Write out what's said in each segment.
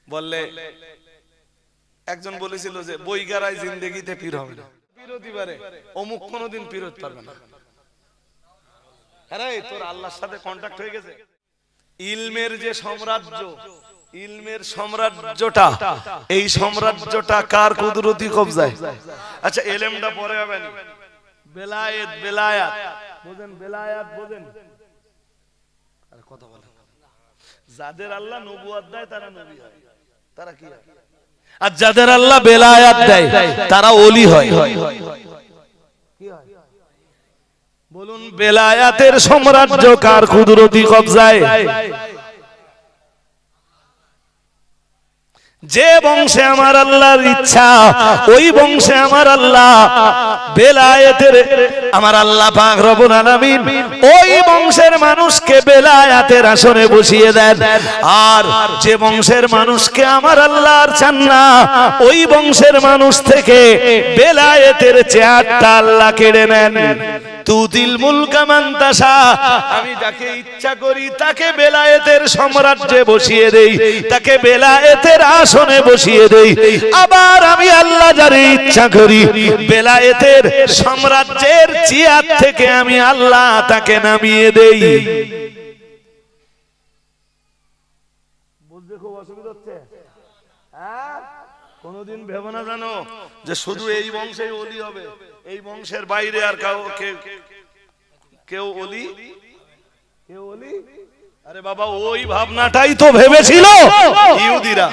বললে একজন বলেছিল যে বইগারায় জিন্দেগিতে পীর হবে না, পীর হতে পারে, অমুক কোনোদিন পীর হতে পারবে না। আরে তোর আল্লাহর সাথে কন্টাক্ট হয়ে গেছে। ইলমের যে সাম্রাজ্য, ইলমের সাম্রাজ্যটা, এই সাম্রাজ্যটা কার কুদরতি কবজায়? আচ্ছা এলেমটা পরে হবে না, বেলায়েত, বেলায়াত বুঝেন? বেলায়াত বুঝেন? আরে কথা বলেন। যাদের আল্লাহ নবুয়ত দেয় তারা নবী হয়, তারা কি হয়? আর যাদের আল্লাহ বেলায়াত দেয় তারা ওলি হয়। কি হয় বলুন? বেলায়াতের সাম্রাজ্য কার কুদরতি কবজায়? যে বংশে আমার আল্লাহর ইচ্ছা, ওই বংশে আমার আল্লাহ বেলায়েতের, আমার আল্লাহ পাক রব্বুল আলামিন ওই বংশের মানুষকে বেলায়েতের আসনে বসিয়ে দেন। আর যে বংশের মানুষকে আমার আল্লাহর চান না, ওই বংশের মানুষ থেকে বেলায়েতের চেয়ারটা আল্লাহ কেড়ে নেন। তুতিল মুলকা মান তাশা, আমি যাকে ইচ্ছা করি তাকে বেলায়েতের সাম্রাজ্যে বসিয়ে দেই, তাকে বেলায়েতের আসনে বসিয়ে দেই। আবার আমি আল্লাহ যারে ইচ্ছা করি বেলায়েতের সাম্রাজ্যের চেয়ার থেকে আমি আল্লাহ তাকে নামিয়ে দেই। বুঝতে খুব অসুবিধা হচ্ছে? হ্যাঁ, কোনদিন ভেবো না জানো যে শুধু এই বংশেই ওলি হবে, এই বংশের বাইরে আর কেউ ওলি, কেউ ওলি? আরে বাবা, ওই ভাবনাটাই তো ভেবেছিল ইহুদিরা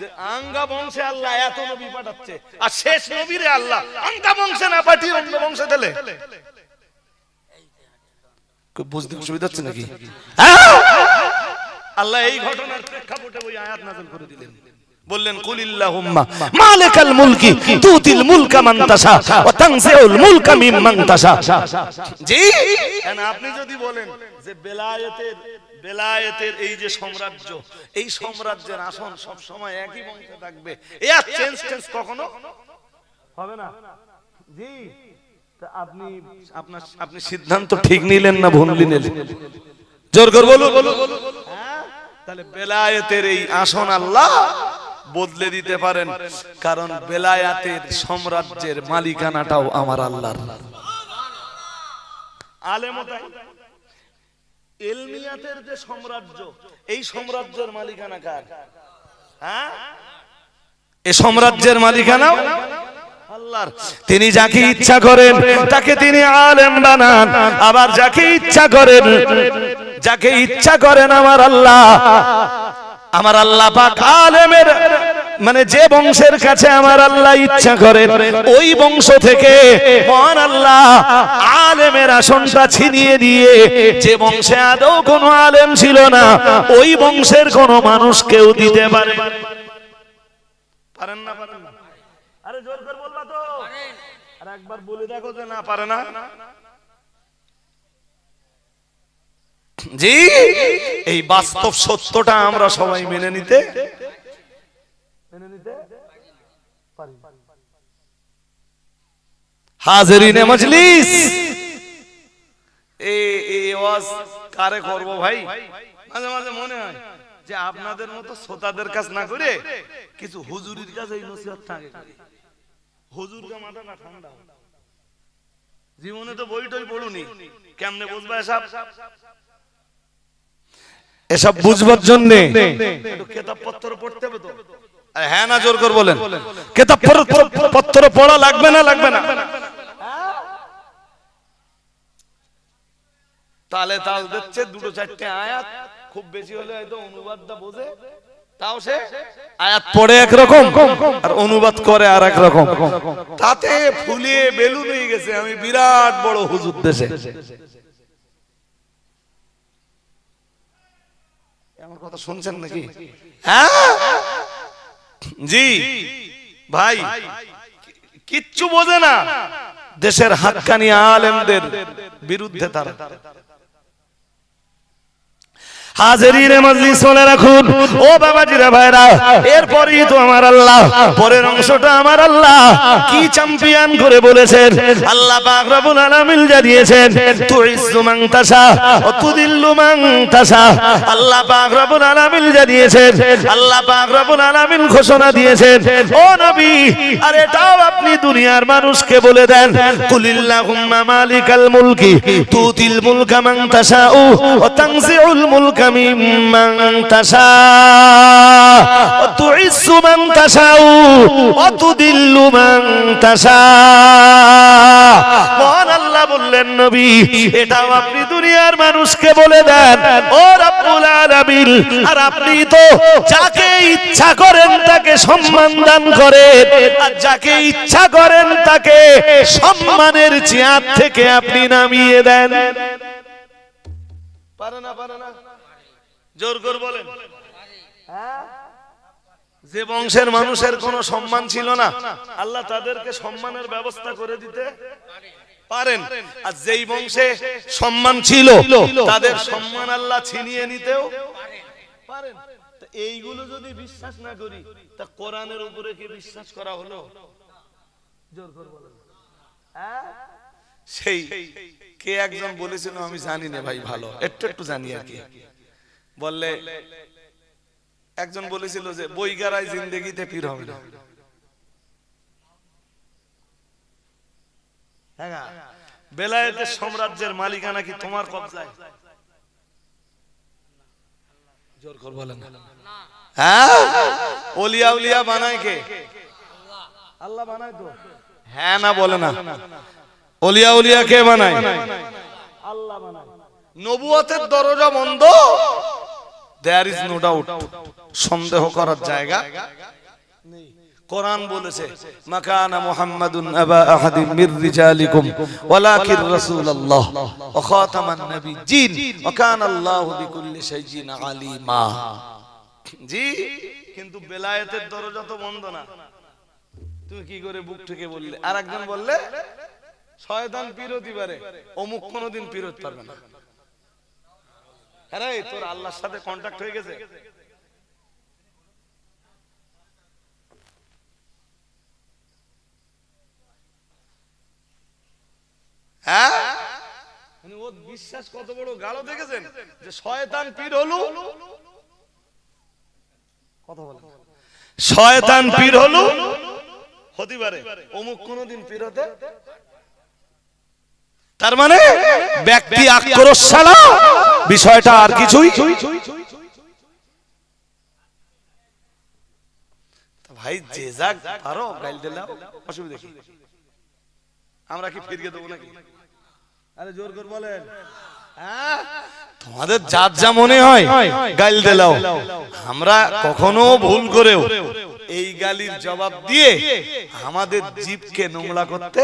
যে আঙ্গা বংশে আল্লাহ এত নবী পাঠাচ্ছে, আর শেষ নবীরে আল্লাহ আঙ্গা বংশে না পাঠিয়ে অন্য বংশে দিলে। বুঝতে অসুবিধা হচ্ছে নাকি? আল্লাহ এই ঘটনার প্রেক্ষাপটে ওই আয়াত নাযিল করে দিলেন। বললেন কুলিল্লাহুম্মা মালিকাল মুলকি তুতিল মুলকা মান তাশা ওয়া তানজিউল মুলকা মিম্মান তাশা। জি, আপনি যদি বলেন যে বেলায়েতের এই যে সাম্রাজ্য, এই সাম্রাজ্যের আসন সব সময় একই বংশে থাকবে, এর চেঞ্জ কখনো হবে না। জি, তা আপনি সিদ্ধান্ত ঠিক নিলেন না ভুল নিলেন? জোর করে বলুন। তাহলে বেলায়েতের এই আসন আল্লাহ বদলে দিতে পারেন, কারণ বেলায়েতের সাম্রাজ্যের মালিকানাটাও আমার আল্লাহর। আলেমতাই ইলমিয়াতের যে সাম্রাজ্য, এই সাম্রাজ্যের মালিকানা কার? হ্যাঁ, এই সাম্রাজ্যের মালিকানাও আল্লাহর। তিনি যাকে ইচ্ছা করেন তাকে তিনি আলেম বানান, আবার যাকে ইচ্ছা করেন আমার আল্লাহ পাক আলেমের, মানে যে বংশের কাছে আমার আল্লাহ ইচ্ছা করেন ওই বংশ থেকে মহান আল্লাহ আলেমের আসনটা ছিনিয়ে দিয়ে, যে বংশে আদৌ কোনো আলেম ছিল না ওই বংশের কোনো মানুষকেও দিতে পারেন না? পারেন না? আরে জোর করে বলবা তো, আর একবার বলে দেখো যে না পারে না। জি, এই বাস্তব সত্যটা আমরা সবাই মেনে নিতে পারি। হাজিরিনে মজলিস, এই ওয়াজ কারে করব ভাই? মাঝে মাঝে মনে হয় যে আপনাদের মতো শ্রোতাদের কাজ না করে কিছু হুজুরির কাছে এই নসিহতটা আগে করি। হুজুরকে মাথাটা ঠান্ডা, জীবনে তো বই টই পড়ুনি, কেমনে বুঝবা এসব বুঝবার জন্য কিতাব পত্র পড়তে হবে তো। হ্যাঁ না, জোর করে বলেন। কিতাব পত্র পড়া লাগবে না? লাগবে না? তালে তাল দিচ্ছে দুটো চারটে আয়াত, খুব বেশি হলে হয়তো অনুবাদটা বোঝে, তাও সে আয়াত পড়ে একরকম আর অনুবাদ করে আর এক রকম, তাতে ফুলিয়ে বেলুন হয়ে গেছে আমি বিরাট বড় হুজুর দেশে। আমার কথা শুনছেন নাকি? হ্যাঁ জি ভাই, কিচ্ছু বোঝে না দেশের হাক্কানি আলেমদের বিরুদ্ধে তারা। হাজিরিনে মজলিস শুনে রাখুন ও বাবাজিরা ভাইরা, এরপরই তো আমার আল্লাহ পরের অংশটা আমার আল্লাহ কি চ্যাম্পিয়ন করে বলেছেন। আল্লাহ পাক রব্বুল আলামিন জানিয়েছেন তুইজ্জু মান তাশা ওয়া তুযিল্লু মান তাশা। আল্লাহ পাক রব্বুল আলামিন জানিয়েছেন, আল্লাহ পাক রব্বুল আলামিন ঘোষণা দিয়েছেন ও নবী, আর এটাও আপনি দুনিয়ার মানুষকে বলে দেন কুলিল্লাহুম্মা মালিকাল মুলকি তুতিল মুলকা মান তাশাউ ওয়া তানজিউল মুলকা মিম্মান তাশা ওয়া তুইজ্জু মান তাশাউ ওয়া তুদিল্লু মান তাশা। মহান আল্লাহ বললেন নবী এটাও আপনি দুনিয়ার মানুষকে বলে দেন ও রব্বুল আলামিন, আর আপনি তো যাকে ইচ্ছা করেন তাকে সম্মান দান করেন, আর যাকে ইচ্ছা করেন তাকে সম্মানের চেয়ার থেকে আপনি নামিয়ে দেন। পারে না পারে না? জোর করে বলেন। যে বংশের মানুষের কোনো সম্মান ছিল না আল্লাহ তাদেরকে সম্মানের ব্যবস্থা করে দিতে পারেন, আর যেই বংশে সম্মান ছিল তাদের সম্মান আল্লাহ ছিনিয়ে নিতেও পারেন। এইগুলো যদি বিশ্বাস না করি তা কোরআনের উপরে কি বিশ্বাস করা হলো? জোর করে বলেন। সেই কে একজন বলেছিল, আমি জানি না ভাই, ভালো একটু একটু জানি আর কি, বললে একজন বলেছিল যে বইগারায় জিন্দেগিতে পীর হবে না। বেলায়েতের সাম্রাজ্যের মালিকানা কি তোমার কবজায়? জোর করে বলেন। হ্যাঁ, ওলিয়া উলিয়া বানায় কে? আল্লাহ বানায় তো। হ্যাঁ না বলে না? ওলিয়া উলিয়া কে বানায়? আল্লাহ বানায়। নবুয়তের দরজা বন্ধ, দেয়ার ইজ নো ডাউট, সন্দেহ করার জায়গা নেই। কোরআন বলেছে মাকানা মুহাম্মাদুন আবা আহাদিন মির রিজালিকুম ওয়ালাকিন রাসূলুল্লাহ ওয়া খাতামান নাবিয়্যিন ওয়া কানা আল্লাহু বিকুল্লি শাইইন আলিমা। জি, কিন্তু বেলায়েতের দরজা তো বন্ধ না। তুমি কি করে বুক থেকে বললে? আর একজন বললে শয়তান পীর হতে পারে, অমুক কোনদিন পীর হতে পারবে না। আরে তোর আল্লাহর সাথে কন্টাক্ট হয়ে গেছে? হ্যাঁ, মানে ও বিশ্বাস কত বড় গাঢ় দেখেছেন যে শয়তান পীর হলো। কথা বলেন, শয়তান পীর হলো হতে পারে, অমুক কোনদিন পীর হতে। তার মানে ব্যক্তি আক্রোশ ছাড়া বিষয়টা আর কিছুই। ভাই যে যাক পারো গাইল দিলাও, অসুবিধা কি? আমরা কি ফিরিয়ে দেবো নাকি? আরে জোর করে বলেন। তোমাদের যার যা মনে হয় গাইল দিলাও, আমরা কখনো ভুল করেও এই গালির জবাব দিয়ে আমাদের জিভকে নোংরা করতে।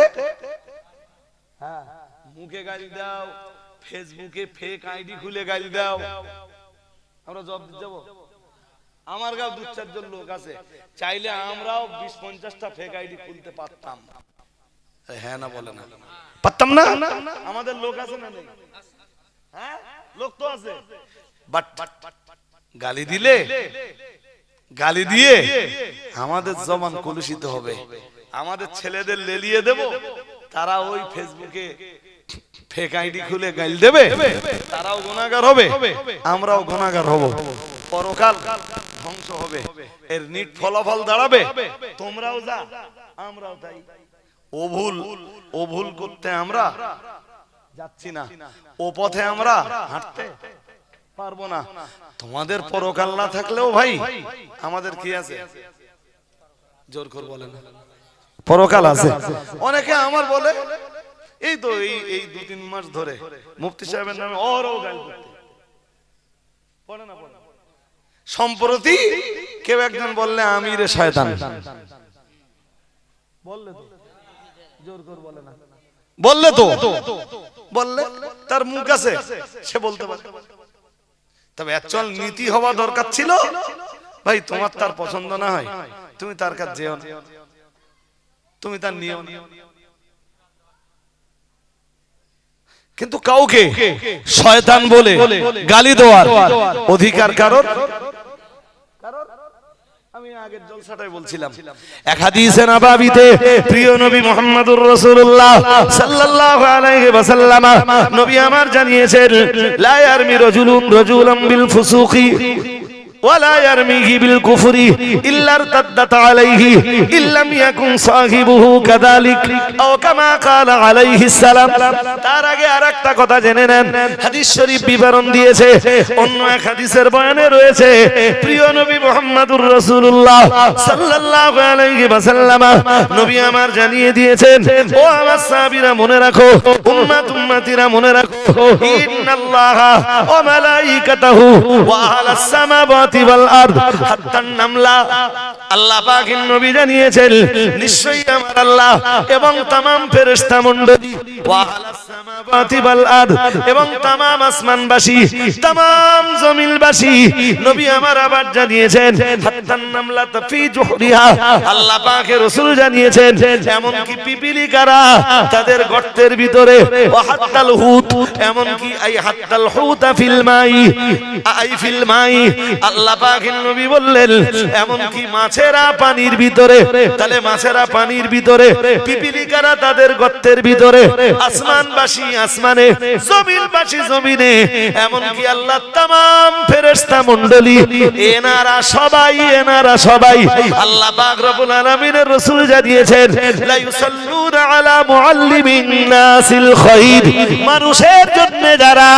মুখে গালি দাও, ফেসবুকে ফেক আইডি খুলে গালি দাও, আমরা জবাব দিতে যাবো? আমার গাঁও দু চারজন লোক আছে, চাইলে আমরাও 20-50টা ফেক আইডি খুলতে পারতাম। হ্যাঁ না বলে না? পারতাম না? আমাদের লোক আছে না নেই? হ্যাঁ, লোক তো আছে। বাট গালি দিলে, গালি দিয়ে আমাদের জবান কলুষিত হবে, আমাদের ছেলেদের লেলিয়ে দেব, তারা ওই ফেসবুকে ফেক আইডি খুলে গাইল দেবে, তারাও গুনাহগার হবে, আমরাও গুনাহগার হব, পরকাল ধ্বংস হবে, এর নিট ফলাফল দাঁড়াবে তোমরাও যা আমরাও তাই। ও ভুল করতে আমরা যাচ্ছি না, ও পথে আমরা হাঁটতে পারবো না। তোমাদের পরকাল না থাকলেও ভাই আমাদের কি আছে? জোর করে বলেন, পরকাল আছে। অনেকে আমার বলে এই তো এই 2-3 মাস ধরে মুফতি সাহেবের নামে ওরও গাল পড়ে না পড়ে। সম্প্রতি কেউ একজন বললে আমিরে শয়তান বললে তো, জোর করে বলে না, বললে তো, বললে তার মুখ আছে, সে বলতে পারে। তবে অ্যাকচুয়াল নীতি হওয়া দরকার ছিল ভাই, তোমার তার পছন্দ না হয় তুমি তার কাছে যেও না, তুমি তার নিয়ম। কিন্তু কাউকে শয়তান বলে গালি দেওয়ার অধিকার কারোর। আমি আগের জলসাটাই বলছিলাম, এক হাদিসে নববীতে প্রিয় নবী মুহাম্মদুর রাসূলুল্লাহ সাল্লাল্লাহু আলাইহি ওয়াসাল্লাম নবী আমার জানিয়েছেন, লা ইয়ারমি রাজুলুন রাজুলান বিল ফুসুকি ওয়ালা ইয়ারমিহি বিল কুফরি ইল্লা ইরতাদ্দাত আলাইহি ইল্লাম ইয়াকুন সাহিবুহু কাযালিক আও কামা ক্বালা আলাইহিস সালাম। তার আগে আরেকটা কথা জেনে নেন, হাদিস শরীফ বিবরণ দিয়েছে, অন্য এক হাদিসের বয়ানে রয়েছে প্রিয় নবী মুহাম্মদুর রাসূলুল্লাহ সাল্লাল্লাহু আলাইহি ওয়াসাল্লাম নবী আমার জানিয়ে দিয়েছেন, ও আমার সাহাবীরা মনে রাখো, উম্মতিরা মনে রাখো, ইন্নাল্লাহা ওয়া মালাইকাতাহু ওয়া আহলাস সামাওয়াতি ওয়াল আরদ হাত্তান নামলা। আল্লাহ পাকের নবী জানিয়েছেন, নিশ্চয়ই আমার আল্লাহ এবং तमाम ফেরেশতা মণ্ডলী ওয়া আহলাস সামাওয়াতি ওয়াল আরদ এবং तमाम আসমানবাসী तमाम জমিনবাসী, নবী আমার আবার জানিয়েছেন, হাত্তান নামলা ফি জুহরিহা। আল্লাহ পাকের রাসূল জানিয়েছেন, এমন কি পিপিলিকারা তাদের গর্তের ভিতরে, ওয়া হাত্তাল হুত, এমন কি আই হাত্তাল হুতা ফিল মাই, আই ফিল মাই। আল্লাহ পাকের নবী বললেন, এমন কি মাছেরা পানির ভিতরে, তাহলে মাছেরা পানির ভিতরে, পিপিলিকারা তাদের গর্তের ভিতরে, আসমানবাসী আসমানে, জমিনবাসী জমিনে, এমন কি আল্লাহ तमाम ফেরেশতা মণ্ডলী এনারা সবাই আল্লাহ পাক রব্বুল আলামিনের রাসূল জানিয়েছেন, লা ইউসাল্লুনা আলা মুআল্লিমিন নাসিল খায়র। মানুষের জন্য যারা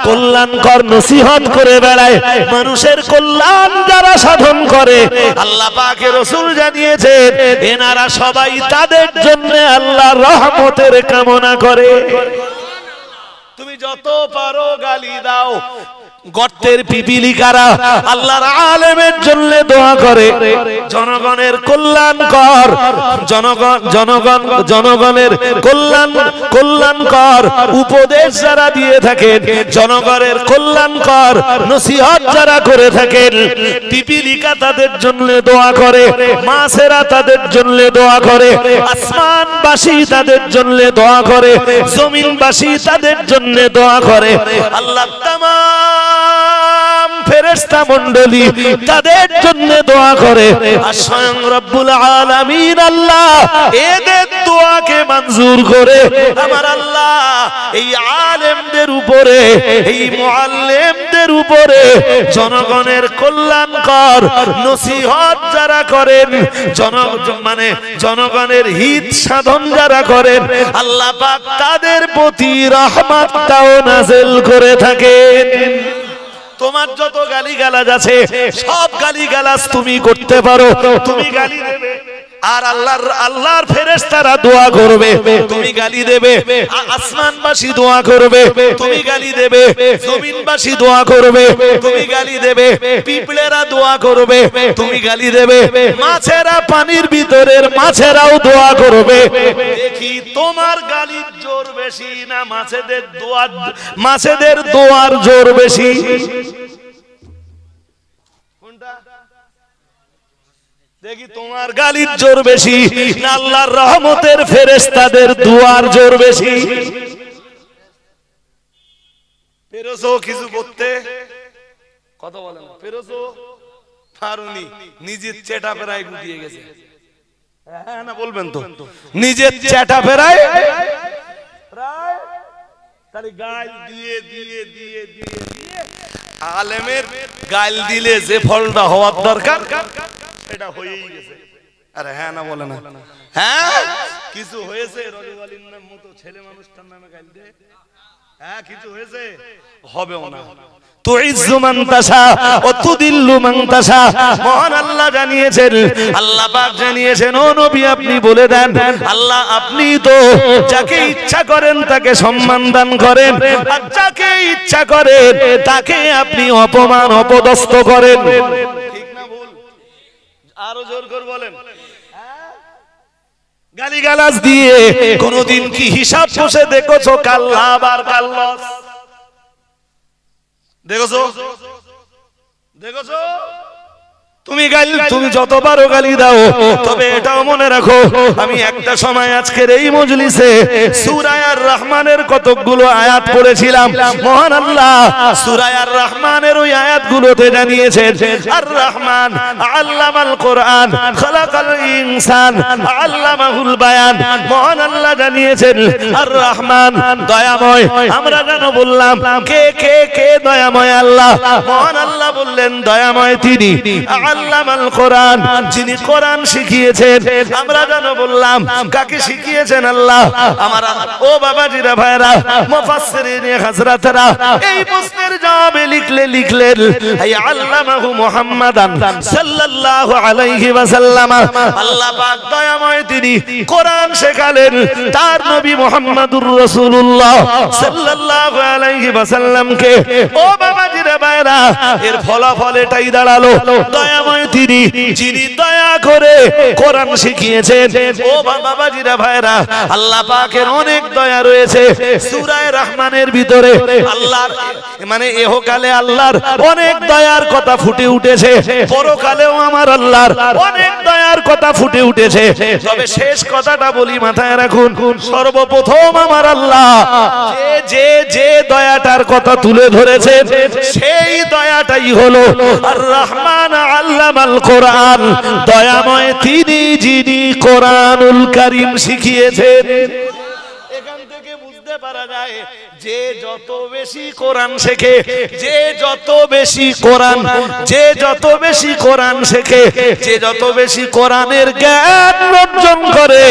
কল্যাণকর নসিহত করে বেড়ায়, মানুষের কল্যাণ যারা সাধন করে, আল্লাহ পাকের রাসূল জানিয়েছেন, এনারা সবাই তাদের জন্য আল্লাহর রহমতের কামনা করে। তুমি যত পারো গালি দাও, গর্তের পিপিলিকারা আল্লাহর আলেমের জন্য দোয়া করে, জনগণের কল্যাণকর, জনগণের কল্যাণকর উপদেশ যারা দিয়ে থাকেন, জনগণের কল্যাণকর নসিহত যারা করে থাকেন, পিপিলিকা তাদের জন্য দোয়া করে, মাছেরা তাদের জন্য দোয়া করে, আসমানবাসী তাদের জন্য দোয়া করে, জমিনবাসী তাদের জন্য দোয়া করে। আল্লাহ তামাম ফেরেশতা মণ্ডলী তাদের জন্য দোয়া করে, আর স্বয়ং রব্বুল আলামিন আল্লাহ এদের দোয়াকে মঞ্জুর করে। আমার আল্লাহ এই আলেমদের উপরে, এই মুআল্লিমদের উপরে, জনগণের কল্যাণকর নসিহত যারা করেন, জনগণের হিত সাধন যারা করেন, আল্লাহ পাক তাদের প্রতি রহমতটাও নাযিল করে থাকেন। তোমার যত গালিগালাজ আছে, সব গালিগালাজ তুমি করতে পারো, তুমি গালি দেবে, আর আল্লাহর ফেরেশতারা দোয়া করবে, তুমি গালি দেবে, আসমানবাসী দোয়া করবে, তুমি গালি দেবে, জমিনবাসী দোয়া করবে, তুমি গালি দেবে, পিঁপড়েরা দোয়া করবে, তুমি গালি দেবে, মাছেরা পানির ভিতরের মাছেরাও দোয়া করবে। দেখি তোমার গালির জোর বেশি না মাছেদের দোয়ার জোর বেশি? কোনটা? দেখি তোমার গালির জোর বেশি না আল্লাহর রহমতের ফেরেশতাদের দুয়ার জোর বেশি? পেরেছো কিছু করতে? কথা বলেন, পেরেছো? পারোনি, নিজের চেটা ফেরায় গুটিয়ে গেছে। হ্যাঁ না বলবেন তো? নিজের চেটা ফেরায় তাহলে গাল দিয়ে দিয়ে দিয়ে দিয়ে আলেমের গাল দিলে যে ফলটা হওয়ার দরকার এটা হয়েই গেছে। আরে হ্যাঁ না বলে না? হ্যাঁ কিছু হয়েছে? রজবালির মতো ছেলে মানুষটার নামে গাল দে? হ্যাঁ কিছু হয়েছে? হবেও না। তুইজ্জু মান তাশা ওয়া তুদিল্লু মান তাশা। মহান আল্লাহ জানিয়েছেন, আল্লাহ পাক জানিয়েছেন, ও নবী আপনি বলে দেন, আল্লাহ আপনি তো যাকে ইচ্ছা করেন তাকে সম্মান দান করেন, আর যাকে ইচ্ছা করেন তাকে আপনি অপমান অপদস্থ করেন। ঠিক না ভুল? আরো জোর করে বলেন। গালিগালাজ দিয়ে কোনদিন কি হিসাব কষে দেখেছো কাল লাভ আর কাল লস? দেখেছো? দেখেছো? তুমি যতবারও গালি দাও, তবে এটাও মনে রাখো আমি একটা সময় আজকের এই মজলিসে সূরা আর রহমানের কতগুলো আয়াত পড়েছিলাম। মহান আল্লাহ সূরা আর রহমানের ওই আয়াতগুলোতে জানিয়েছেন আর রহমান আল্লামাল কোরআন খালাকাল ইনসান আল্লামাহুল বায়ান। মহান আল্লাহ জানিয়েছেন আর রহমান দয়াময়। আমরা যেন বললাম কে কে কে দয়াময় আল্লাহ। মহান আল্লাহ বললেন দয়াময় তিনি। আল্লামাল কোরআন, যিনি কোরআন শিখিয়েছেন। আমরা যেন বললাম কাকে শিখিয়েছেন আল্লাহ। আমার ও বাবাজিরা ভাইরা মুফাসসিরিন হযরতরা এই প্রশ্নের জবাবে লিখলেন এই আল্লামাহু মুহাম্মাদান সাল্লাল্লাহু আলাইহি ওয়াসাল্লাম। আল্লাহ পাক দয়াময় তিনি কোরআন শেখালেন তার নবী মুহাম্মদুর রাসূলুল্লাহ সাল্লাল্লাহু আলাইহি ওয়াসাল্লামকে। ও বাবাজিরা ভাইরা এর ফলাফল এটাই দাঁড়ালো দয়াময় তিনি, যিনি দয়া করে কোরআন শিখিয়েছেন। ও বাবাজিরা ভাইরা আল্লাহ পাকের অনেক দয়া রয়েছে সূরা রহমানের ভিতরে। আল্লাহর মানে ইহকালে আল্লাহর অনেক দয়ার কথা ফুটে উঠেছে, পরকালেও আমার আল্লাহর অনেক দয়ার কথা ফুটে উঠেছে। তবে শেষ কথাটা বলি মাথায় রাখুন, সর্বপ্রথম আমার আল্লাহ যে যে দয়াটার কথা তুলে ধরেছেন সেই দয়াটাই হলো আর রহমান আল্লামাল কোরআন। দয়াময় তিনি, যিনি কোরআনুল কারীম শিখিয়েছেন। এখান থেকে বুঝতে পারা যায় যে যত বেশি কোরআন শেখে, যে যত বেশি কোরআন শেখে, যে যত বেশি কোরআনের জ্ঞান অর্জন করে,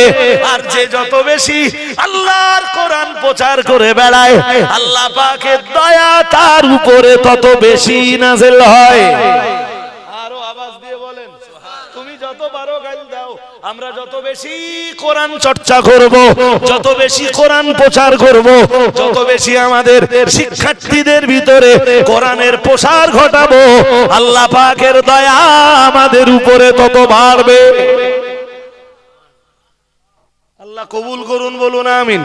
আর যে যত বেশি আল্লাহর কোরআন প্রচার করে বেড়ায়, আল্লাহ পাকের দয়া তার উপরে তত বেশি নাযিল হয়। আরো আওয়াজ দিয়ে বলেন তুমি যত বারো গাল দাও, আমরা যত বেশি কোরআন চর্চা করব, যত বেশি কোরআন প্রচার করব, যত বেশি আমাদের শিক্ষার্থীদের ভিতরে কোরআনের প্রসার ঘটাবো, আল্লাহ পাকের দয়া আমাদের উপরে তত বাড়বে। আল্লাহ কবুল করুন, বলুন আমিন।